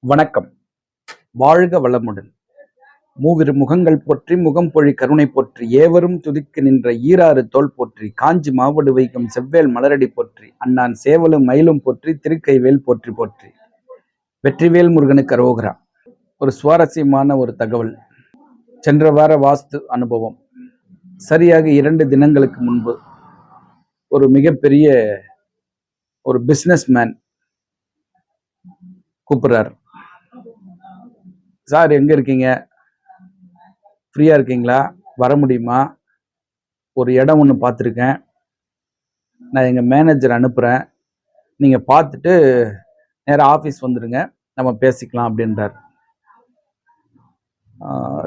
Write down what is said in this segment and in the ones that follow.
வணக்கம். வாழ்க வளமுடன். மூவிரு முகங்கள் போற்றி முகம்பொழி கருணை போற்றி ஏவரும் துதிக்கு நின்ற ஈராறு தோள் போற்றி காஞ்சி மாவடு வைக்கும் செவ்வேல் மலரடி போற்றி அண்ணான் சேவலும் மயிலும் போற்றி திருக்கைவேல் போற்றி போற்றி வெற்றிவேல் முருகனுக்கு அரோகரா. ஒரு சுவாரஸ்யமான ஒரு தகவல். சென்ற வார வாஸ்து அனுபவம். சரியாக 2 தினங்களுக்கு முன்பு ஒரு மிகப்பெரிய ஒரு பிசினஸ் மேன் கூப்பிடுறார். சார் எங்க இருக்கீங்க, ஃப்ரீயா இருக்கீங்களா, வர முடியுமா, ஒரு இடம் ஒன்று பார்த்துருக்கேன், நான் எங்கள் மேனேஜர் அனுப்புகிறேன், நீங்கள் பார்த்துட்டு நேராக ஆஃபீஸ் வந்துடுங்க, நம்ம பேசிக்கலாம் அப்படின்றார்.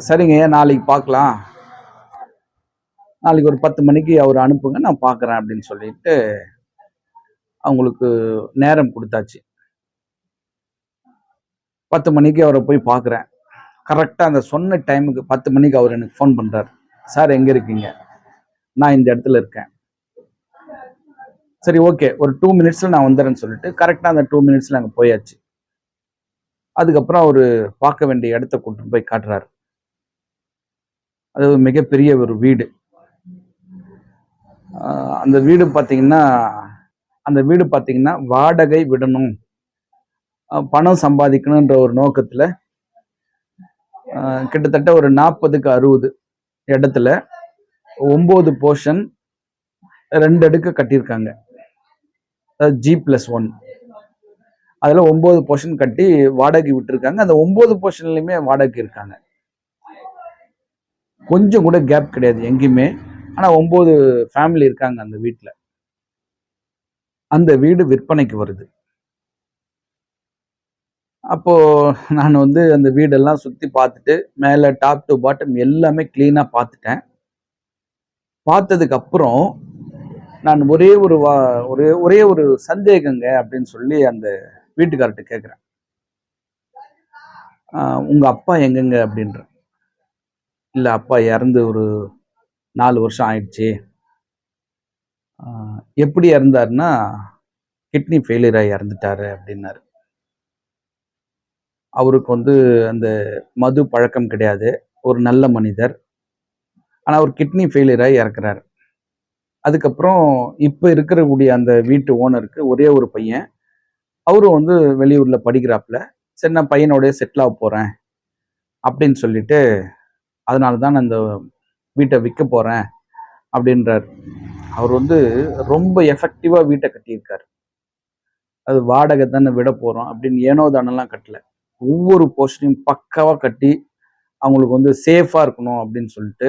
சரிங்க, நாளைக்கு பார்க்கலாம், நாளைக்கு ஒரு 10 மணிக்கு அவர் அனுப்புங்க, நான் பார்க்குறேன் அப்படின்னு சொல்லிட்டு அவங்களுக்கு நேரம் கொடுத்தாச்சு. 10 மணிக்கு அவரை போய் பார்க்குறேன். கரெக்டாக அந்த சொன்ன டைமுக்கு 10 மணிக்கு அவர் எனக்கு ஃபோன் பண்ணுறார். சார் எங்கே இருக்கீங்க, நான் இந்த இடத்துல இருக்கேன். சரி, ஓகே, ஒரு 2 மினிட்ஸில் நான் வந்துடுறேன்னு சொல்லிட்டு கரெக்டாக அந்த 2 மினிட்ஸில் அங்கே போயாச்சு. அதுக்கப்புறம் அவர் பார்க்க வேண்டிய இடத்த கூட்டிட்டு போய் காட்டுறாரு. அது மிகப்பெரிய ஒரு வீடு. அந்த வீடு பார்த்தீங்கன்னா வாடகை விடணும், பணம் சம்பாதிக்கணுன்ற ஒரு நோக்கத்தில் கிட்டத்தட்ட ஒரு 40க்கு 60 இடத்துல 9 போர்ஷன் 2 அடுக்கு கட்டியிருக்காங்க. அதாவது G+1. அதில் 9 போர்ஷன் கட்டி வாடகை விட்டுருக்காங்க. அந்த 9 போர்ஷன்லையுமே வாடகை இருக்காங்க. கொஞ்சம் கூட கேப் கிடையாது எங்கேயுமே. ஆனால் 9 ஃபேமிலி இருக்காங்க அந்த வீட்டில். அந்த வீடு விற்பனைக்கு வருது. அப்போ நான் அந்த வீடெல்லாம் சுற்றி பார்த்துட்டு மேலே டாப் டு பாட்டம் எல்லாமே கிளீனாக பார்த்துட்டேன். பார்த்ததுக்கு அப்புறம் நான் ஒரே ஒரு சந்தேகங்க அப்படின்னு சொல்லி அந்த வீட்டுக்கார்ட்ட கேட்குறேன். உங்க அப்பா எங்கங்க அப்படின்ற. இல்லை, அப்பா இறந்து ஒரு 4 வருஷம் ஆயிடுச்சு. எப்படி இறந்தாருன்னா கிட்னி ஃபெயிலியர் ஆகி இறந்துட்டாரு அப்படின்னாரு. அவருக்கு அந்த மது பழக்கம் கிடையாது, ஒரு நல்ல மனிதர். ஆனால் அவர் கிட்னி ஃபெயிலியர் ஆகி இறக்குறாரு. அதுக்கப்புறம் இப்போ இருக்கக்கூடிய அந்த வீட்டு ஓனருக்கு ஒரே ஒரு பையன். அவரும் வெளியூரில் படிக்கிறாப்புல. சரி, நான் பையனோடய செட்டில் ஆக போகிறேன் அப்படின்னு சொல்லிட்டு அதனால தான் நான் இந்த வீட்டை விற்க போகிறேன் அப்படின்றார். அவர் ரொம்ப எஃபெக்டிவாக வீட்டை கட்டியிருக்காரு. அது வாடகை தானே விட போகிறோம் அப்படின்னு ஏனோ தானெல்லாம் கட்டலை. ஒவ்வொரு போர்ஷனையும் பக்காவாக கட்டி அவங்களுக்கு சேஃபாக இருக்கணும் அப்படின்னு சொல்லிட்டு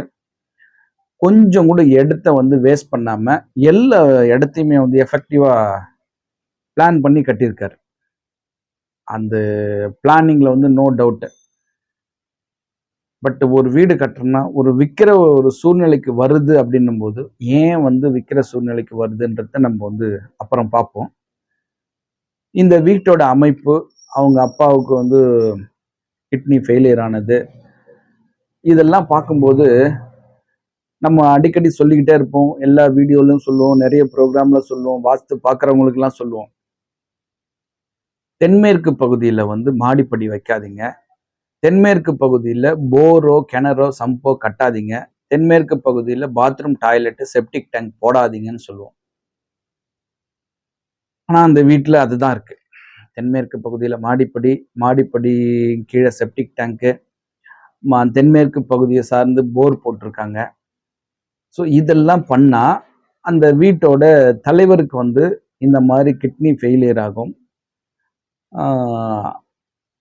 கொஞ்சம் கூட இடத்த வேஸ்ட் பண்ணாமல் எல்லா இடத்தையுமே எஃபெக்டிவாக பிளான் பண்ணி கட்டியிருக்காரு. அந்த பிளானிங்கில் நோ டவுட்டு. பட் ஒரு வீடு கட்டுறோம்னா ஒரு விற்கிற ஒரு சூழ்நிலைக்கு வருது அப்படின்னும் போது ஏன் விற்கிற சூழ்நிலைக்கு வருதுன்றத நம்ம அப்புறம் பார்ப்போம். இந்த வீட்டோட அமைப்பு, அவங்க அப்பாவுக்கு கிட்னி ஃபெயிலியர் ஆனது, இதெல்லாம் பார்க்கும்போது நம்ம அடிக்கடி சொல்லிக்கிட்டே இருப்போம். எல்லா வீடியோலையும் சொல்லுவோம், நிறைய ப்ரோக்ராம்ல சொல்லுவோம், வாஸ்து பார்க்குறவங்களுக்குலாம் சொல்லுவோம். தென்மேற்கு பகுதியில் மாடிப்படி வைக்காதீங்க. தென்மேற்கு பகுதியில் போரோ கிணறோ சம்போ கட்டாதீங்க. தென்மேற்கு பகுதியில் பாத்ரூம் டாய்லெட்டு செப்டிக் டேங்க் போடாதீங்கன்னு சொல்லுவோம். ஆனால் அந்த வீட்டில் அதுதான் இருக்கு. தென்மேற்கு பகுதியில் மாடிப்படி கீழே செப்டிக் டேங்க்கு, தென்மேற்கு பகுதியை சார்ந்து போர் போட்டிருக்காங்க. ஸோ இதெல்லாம் பண்ணா அந்த வீட்டோட தலைவருக்கு இந்த மாதிரி கிட்னி ஃபெயிலியர் ஆகும்.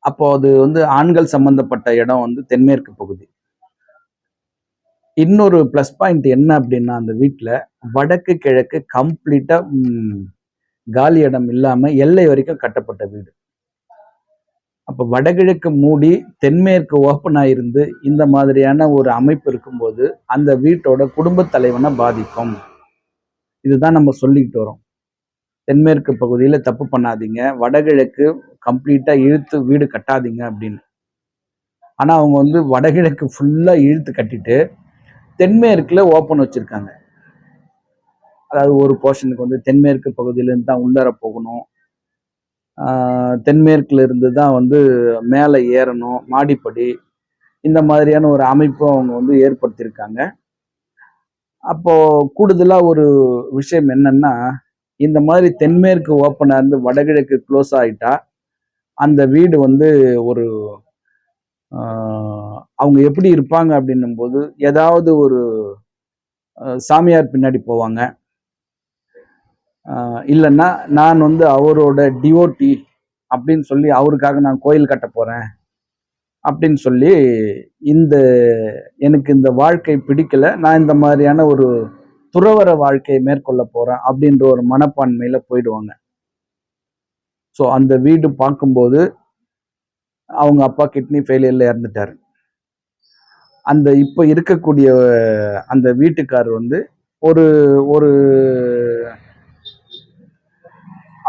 அப்போ அது ஆண்கள் சம்பந்தப்பட்ட இடம் தென்மேற்கு பகுதி. இன்னொரு பிளஸ் பாயிண்ட் என்ன அப்படின்னா, அந்த வீட்டில் வடக்கு கிழக்கு கம்ப்ளீட்டா காலி இடம் இல்லாம எல்லை வரைக்கும் கட்டப்பட்ட வீடு. அப்ப வடகிழக்கு மூடி தென்மேற்கு ஓப்பன் ஆயிருந்து இந்த மாதிரியான ஒரு அமைப்பு இருக்கும்போது அந்த வீட்டோட குடும்ப தலைவனை பாதிக்கும். இதுதான் நம்ம சொல்லிக்கிட்டு வரோம். தென்மேற்கு பகுதியில் தப்பு பண்ணாதீங்க, வடகிழக்கு கம்ப்ளீட்டா இழுத்து வீடு கட்டாதீங்க அப்படின்னு. ஆனா அவங்க வடகிழக்கு ஃபுல்லா இழுத்து கட்டிட்டு தென்மேற்குல ஓப்பன் வச்சிருக்காங்க. அதாவது ஒரு போர்ஷனுக்கு தென்மேற்கு பகுதியிலேருந்து தான் உள்ளார போகணும், தென்மேற்குல இருந்து தான் வந்து மேலே ஏறணும், மாடிப்படி இந்த மாதிரியான ஒரு அமைப்பு அவங்க வந்து ஏற்படுத்தியிருக்காங்க. அப்போ கூடுதலா ஒரு விஷயம் என்னன்னா, இந்த மாதிரி தென்மேற்கு ஓப்பனா இருந்து வடகிழக்கு க்ளோஸ் ஆயிட்டா, அந்த வீடு வந்து ஒரு ஆ அவங்க எப்படி இருப்பாங்க அப்படின்னும்போது, ஏதாவது ஒரு சாமியார் பின்னாடி போவாங்க. இல்லன்னா, நான் வந்து அவரோட டிவோட்டி அப்படின்னு சொல்லி, அவருக்காக நான் கோயில் கட்டப் போறேன் அப்படின்னு சொல்லி, இந்த எனக்கு இந்த வாழ்க்கை பிடிக்கல. நான் இந்த மாதிரியான ஒரு துறவற வாழ்க்கையை மேற்கொள்ள போறேன் அப்படின்ற ஒரு மனப்பான்மையில போயிடுவாங்க. ஸோ அந்த வீடு பார்க்கும்போது, அவங்க அப்பா கிட்னி ஃபெயிலியர்ல இறந்துட்டாரு. அந்த இப்ப இருக்கக்கூடிய அந்த வீட்டுக்காரர் வந்து ஒரு ஒரு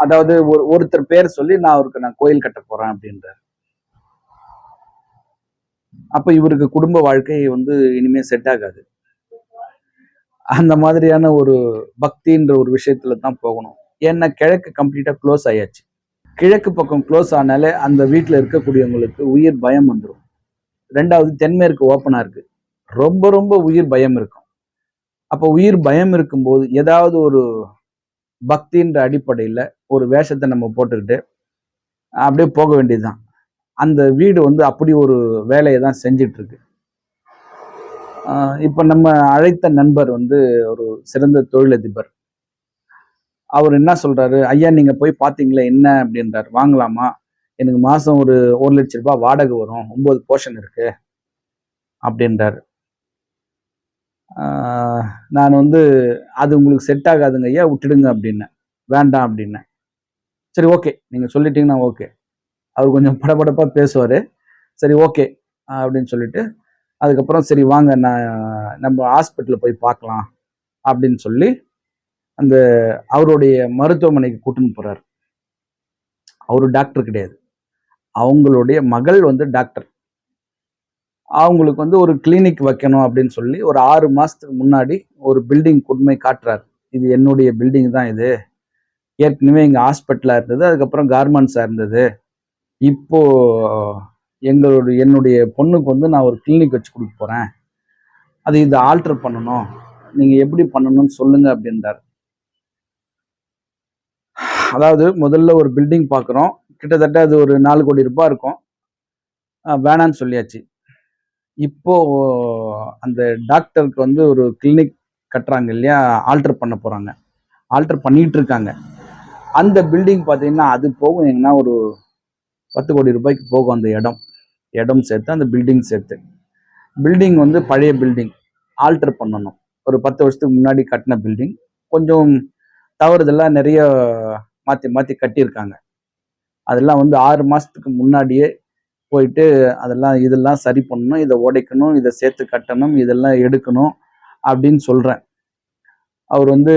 அதாவது ஒருத்தர் பேர் சொல்லி நான் கோயில் கட்டப் போறேன் அப்படின்றாரு. அப்ப இவருக்கு குடும்ப வாழ்க்கை வந்து இனிமே செட் ஆகாது. அந்த மாதிரியான ஒரு பக்தின்ற ஒரு விஷயத்துல தான் போகணும். ஏன்னா கிழக்கு கம்ப்ளீட்டா க்ளோஸ் ஆயாச்சு. கிழக்கு பக்கம் க்ளோஸ் ஆனாலே அந்த வீட்டுல இருக்கக்கூடியவங்களுக்கு உயிர் பயம் வந்துரும். 2வது தென்மேற்கு ஓப்பனா இருக்கு. ரொம்ப ரொம்ப உயிர் பயம் இருக்கும். அப்ப உயிர் பயம் இருக்கும்போது ஏதாவது ஒரு பக்தின்ற அடிப்படையில ஒரு வேஷத்தை நம்ம போட்டுக்கிட்டு அப்படியே போக வேண்டியதுதான். அந்த வீடு வந்து அப்படி ஒரு வேலையை தான் செஞ்சுட்டு இருக்கு. இப்ப நம்ம அழைத்த நண்பர் வந்து ஒரு சிறந்த தொழிலதிபர். அவர் என்ன சொல்றாரு, ஐயா நீங்க போய் பாத்தீங்களே என்ன அப்படின்றாரு. வாங்கலாமா? எனக்கு மாசம் ஒரு 1,00,000 ரூபாய் வாடகை வரும். 9 போர்ஷன் இருக்கு அப்படின்றாரு. நான் வந்து அது உங்களுக்கு செட் ஆகாதுங்க ஐயா, விட்டுடுங்க அப்படின்னேன். வேண்டாம் அப்படின்னேன். சரி ஓகே, நீங்க சொல்லிட்டீங்கன்னா ஓகே. அவர் கொஞ்சம் படபடப்பா பேசுவாரு. சரி ஓகே அப்படின்னு சொல்லிட்டு, அதுக்கப்புறம் சரி வாங்க நம்ம ஹாஸ்பிட்டல்ல போய் பார்க்கலாம் அப்படின்னு சொல்லி, அந்த அவருடைய மருத்துவமனைக்கு கூட்டின்னு போறாரு. அவரு டாக்டர் கிடையாது. அவங்களுடைய மகள் வந்து டாக்டர். அவங்களுக்கு வந்து ஒரு கிளினிக் வைக்கணும் அப்படின்னு சொல்லி ஒரு 6 மாசத்துக்கு முன்னாடி ஒரு பில்டிங் கொண்டு போய் காட்டுறாரு. இது என்னுடைய பில்டிங் தான் இது. ஏற்கனவே இங்க ஹாஸ்பிட்டலா இருந்தது. அதுக்கப்புறம் கார்மெண்ட்ஸா இருந்தது. இப்போ என்னுடைய பொண்ணுக்கு வந்து நான் ஒரு கிளினிக் வச்சு கொடுக்க போறேன். அது இதை ஆல்டர் பண்ணணும். நீங்க எப்படி பண்ணணும்னு சொல்லுங்க அப்படின்றாரு. அதாவது முதல்ல ஒரு பில்டிங் பார்க்குறோம். கிட்டத்தட்ட அது ஒரு 4 கோடி ரூபாய் இருக்கும். வேணான்னு சொல்லியாச்சு. இப்போ அந்த டாக்டருக்கு வந்து ஒரு கிளினிக் கட்டுறாங்க இல்லையா? ஆல்டர் பண்ண போறாங்க. ஆல்டர் பண்ணிட்டு இருக்காங்க. அந்த பில்டிங் பார்த்தீங்கன்னா, அது போகும் எங்கன்னா ஒரு 10 கோடி ரூபாய்க்கு போகும் அந்த இடம். இடம் சேர்த்து, அந்த பில்டிங் சேர்த்து. பில்டிங் வந்து பழைய பில்டிங். ஆல்டர் பண்ணணும். ஒரு 10 வருஷத்துக்கு முன்னாடி கட்டின பில்டிங். கொஞ்சம் தவறுதலா நிறைய மாத்தி மாத்தி கட்டியிருக்காங்க. அதெல்லாம் வந்து 6 மாசத்துக்கு முன்னாடியே போயிட்டு இதெல்லாம் சரி பண்ணணும், இதை உடைக்கணும், இதை சேர்த்து கட்டணும், இதெல்லாம் எடுக்கணும் அப்படின்னு சொல்றேன். அவர் வந்து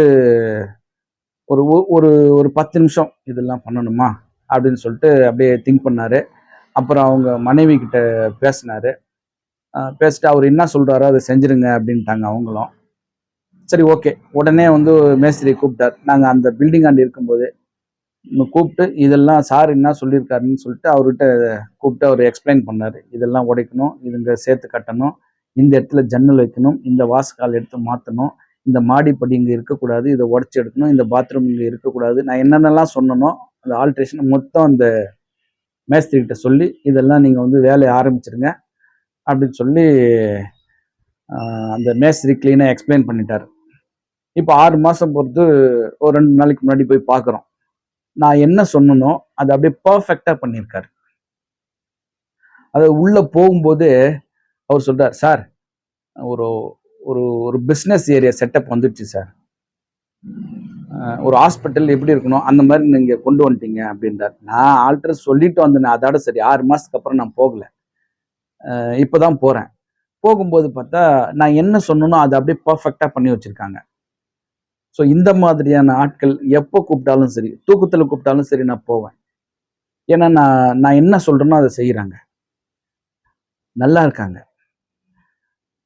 ஒரு ஒரு ஒரு 10 நிமிஷம் இதெல்லாம் பண்ணணுமா அப்படின்னு சொல்லிட்டு அப்படியே திங்க் பண்ணாரு. அப்புறம் அவங்க மனைவி கிட்ட பேசினாரு. பேசிட்டு அவர் என்ன சொல்றாரோ அதை செஞ்சிருங்க அப்படின்ட்டாங்க அவங்களும். சரி ஓகே, உடனே வந்து மேஸ்திரியை கூப்பிட்டார். நாங்க அந்த பில்டிங் ஆண்டு இருக்கும்போது கூப்பிட்டு இதெல்லாம் சார் என்ன சொல்லியிருக்காருன்னு சொல்லிட்டு அவர்கிட்ட கூப்பிட்டு அவர் எக்ஸ்பிளைன் பண்ணாரு. இதெல்லாம் உடைக்கணும், இதுங்க சேர்த்து கட்டணும், இந்த இடத்துல ஜன்னல் வைக்கணும், இந்த வாசக்கால் எடுத்து மாற்றணும், இந்த மாடிப்படி இங்கே இருக்கக்கூடாது, இதை உடச்சி எடுக்கணும், இந்த பாத்ரூம் இங்கே இருக்கக்கூடாது. நான் என்னென்னலாம் சொன்னனோ அந்த ஆல்ட்ரேஷன் மொத்தம் அந்த மேஸ்திரி கிட்ட சொல்லி இதெல்லாம் நீங்கள் வந்து வேலையை ஆரம்பிச்சிருங்க அப்படின்னு சொல்லி அந்த மேஸ்திரி கிளீனாக எக்ஸ்பிளைன் பண்ணிட்டார். இப்போ 6 மாதம் பொறுத்து ஒரு 2 நாளைக்கு முன்னாடி போய் பார்க்குறோம். நான் என்ன சொன்னனோ அதை அப்படியே பர்ஃபெக்டா பண்ணியிருக்காரு. அது உள்ள போகும்போது அவர் சொல்றார், சார் ஒரு ஒரு ஒரு பிசினஸ் ஏரியா செட்டப் வந்துடுச்சு சார். ஒரு ஹாஸ்பிட்டல் எப்படி இருக்கணும் அந்த மாதிரி நீங்க கொண்டு வந்துட்டீங்க அப்படின்றார். நான் ஆல்ரெடி சொல்லிட்டு வந்தேன். அதோட சரி 6 மாசத்துக்கு அப்புறம் நான் போகல. இப்பதான் போறேன். போகும்போது பார்த்தா நான் என்ன சொன்னனோ அதை அப்படியே பர்ஃபெக்டா பண்ணி வச்சிருக்காங்க. ஸோ இந்த மாதிரியான ஆட்கள் எப்போ கூப்பிட்டாலும் சரி, தூக்கத்துல கூப்பிட்டாலும் சரி நான் போவேன். ஏன்னா நான் என்ன சொல்றேனோ அதை செய்யறாங்க. நல்லா இருக்காங்க.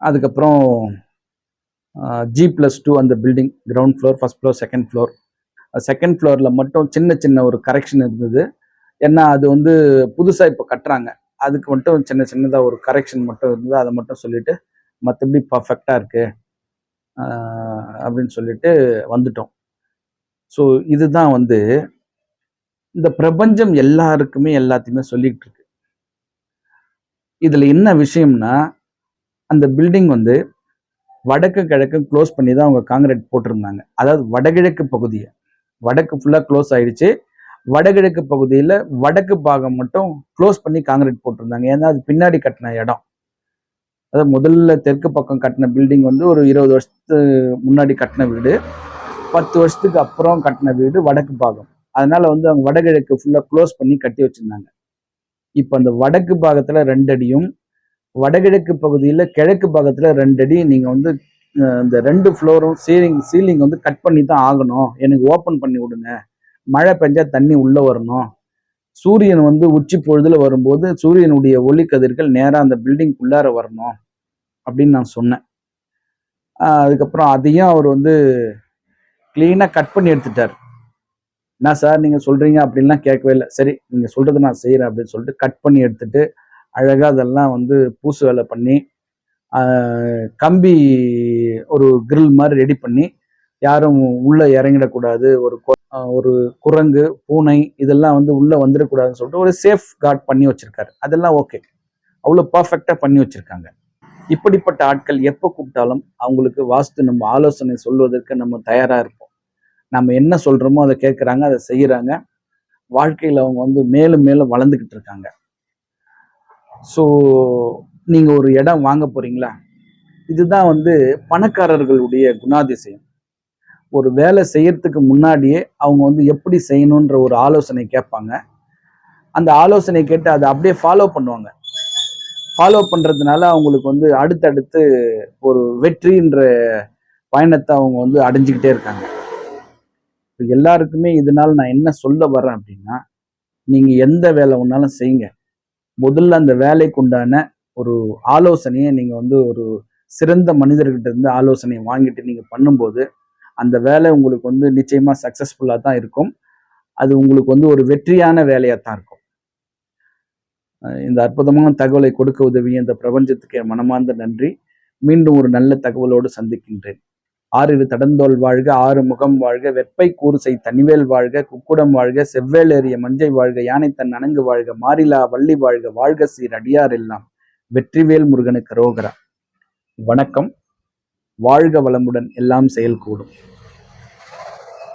அதுக்கப்புறம் G+2 அந்த building ground floor, first floor, second floor. Second ஃப்ளோர்ல மட்டும் சின்ன சின்ன ஒரு கரெக்ஷன் இருந்தது. ஏன்னா அது வந்து புதுசா இப்ப கட்டுறாங்க. அதுக்கு மட்டும் சின்ன சின்னதா ஒரு கரெக்ஷன் மட்டும் இருந்தது. அதை மட்டும் சொல்லிட்டு மற்றபடி பர்ஃபெக்டா இருக்கு அப்படின்னு சொல்லிட்டு வந்துட்டோம். ஸோ இதுதான் வந்து இந்த பிரபஞ்சம் எல்லாருக்குமே எல்லாத்தையுமே சொல்லிட்டு இருக்கு. இதுல என்ன விஷயம்னா, அந்த பில்டிங் வந்து வடக்கு கிழக்கு க்ளோஸ் பண்ணி தான் அவங்க காங்கிரீட் போட்டிருந்தாங்க. அதாவது வடகிழக்கு பகுதியை, வடக்கு ஃபுல்லா க்ளோஸ் ஆயிடுச்சு. வடகிழக்கு பகுதியில வடக்கு பாகம் மட்டும் க்ளோஸ் பண்ணி காங்கிரீட் போட்டிருந்தாங்க. ஏன்னா அது பின்னாடி கட்டின இடம். அதாவது முதல்ல தெற்கு பக்கம் கட்டின பில்டிங் வந்து ஒரு 20 வருஷத்துக்கு முன்னாடி கட்டின வீடு. 10 வருஷத்துக்கு அப்புறம் கட்டின வீடு வடக்கு பாகம். அதனால வந்து அவங்க வடகிழக்கு ஃபுல்லா க்ளோஸ் பண்ணி கட்டி வச்சிருந்தாங்க. இப்ப அந்த வடக்கு பாகத்துல 2 அடியும், வடகிழக்கு பகுதியில கிழக்கு பாகத்துல 2 அடி நீங்க வந்து இந்த 2 ஃப்ளோரும் சீலிங் வந்து கட் பண்ணி தான் ஆகணும். எனக்கு ஓபன் பண்ணி விடுங்க. மழை பெஞ்சா தண்ணி உள்ள வரணும். சூரியன் வந்து உச்சி பொழுதுல வரும்போது சூரியனுடைய ஒளி கதிர்கள் நேரா அந்த பில்டிங்குள்ளார வரணும் அப்படின்னு நான் சொன்னேன். அதுக்கப்புறம் அதையும் அவர் வந்து கிளீனா கட் பண்ணி எடுத்துட்டார். என்ன சார் நீங்க சொல்றீங்க அப்படின்லாம் கேட்கவே இல்லை. சரி நீங்க சொல்றதை நான் செய்யறேன் அப்படின்னு சொல்லிட்டு கட் பண்ணி எடுத்துட்டு அழகா அதெல்லாம் வந்து பூசு வேலை பண்ணி கம்பி ஒரு கிரில் மாதிரி ரெடி பண்ணி யாரும் உள்ள இறங்கிடக்கூடாது, ஒரு குரங்கு பூனை இதெல்லாம் வந்து உள்ள வந்துடக்கூடாதுன்னு சொல்லிட்டு ஒரு சேஃப் கார்ட் பண்ணி வச்சிருக்காரு. அதெல்லாம் ஓகே, அவ்வளவு பர்ஃபெக்டா பண்ணி வச்சிருக்காங்க. இப்படிப்பட்ட ஆட்கள் எப்ப கூப்பிட்டாலும் அவங்களுக்கு வாஸ்து நம்ம ஆலோசனை சொல்வதற்கு நம்ம தயாரா இருப்போம். நம்ம என்ன சொல்றோமோ அதை கேட்கறாங்க, அதை செய்யறாங்க. வாழ்க்கையில அவங்க வந்து மேலும் மேலும் வளர்ந்துகிட்டு இருக்காங்க. ஸோ நீங்க ஒரு இடம் வாங்க போறீங்களா? இதுதான் வந்து பணக்காரர்களுடைய குணாதிசயம். ஒரு வேலை செய்யறதுக்கு முன்னாடியே அவங்க வந்து எப்படி செய்யணுன்ற ஒரு ஆலோசனை கேட்பாங்க. அந்த ஆலோசனை கேட்டு அதை அப்படியே ஃபாலோ பண்ணுவாங்க. ஃபாலோ பண்றதுனால அவங்களுக்கு வந்து அடுத்தடுத்து ஒரு வெற்றின்ற பயணத்தை அவங்க வந்து அடைஞ்சுக்கிட்டே இருக்காங்க. எல்லாருக்குமே இதனால நான் என்ன சொல்ல வர்றேன் அப்படின்னா, நீங்க எந்த வேலை ஒன்னாலும் செய்யுங்க. முதல்ல அந்த வேலைக்கு உண்டான ஒரு ஆலோசனையை நீங்க வந்து ஒரு சிறந்த மனிதர்கிட்ட இருந்து ஆலோசனை வாங்கிட்டு நீங்க பண்ணும்போது அந்த வேலை உங்களுக்கு வந்து நிச்சயமா சக்சஸ்ஃபுல்லா தான் இருக்கும். அது உங்களுக்கு வந்து ஒரு வெற்றியான வேலையா தான் இருக்கும். இந்த அற்புதமான தகவலை கொடுக்க உதவிய இந்த பிரபஞ்சத்துக்கு என் மனமார்ந்த நன்றி. மீண்டும் ஒரு நல்ல தகவலோடு சந்திக்கின்றேன். ஆறிரு தடந்தோள் வாழ்க, ஆறு முகம் வாழ்க, வெப்பை கூறுசை தனிவேல் வாழ்க, குக்குடம் வாழ்க, செவ்வேல் ஏறிய மஞ்சை வாழ்க, யானை தன் அணங்கு வாழ்க, மாறிலா வள்ளி வாழ்க, வாழ்க சீர் அடியார் எல்லாம், வெற்றிவேல் முருகனுக்கு அரோகரா. வணக்கம். வாழ்க வளமுடன், எல்லாம் செயல் கூடும்.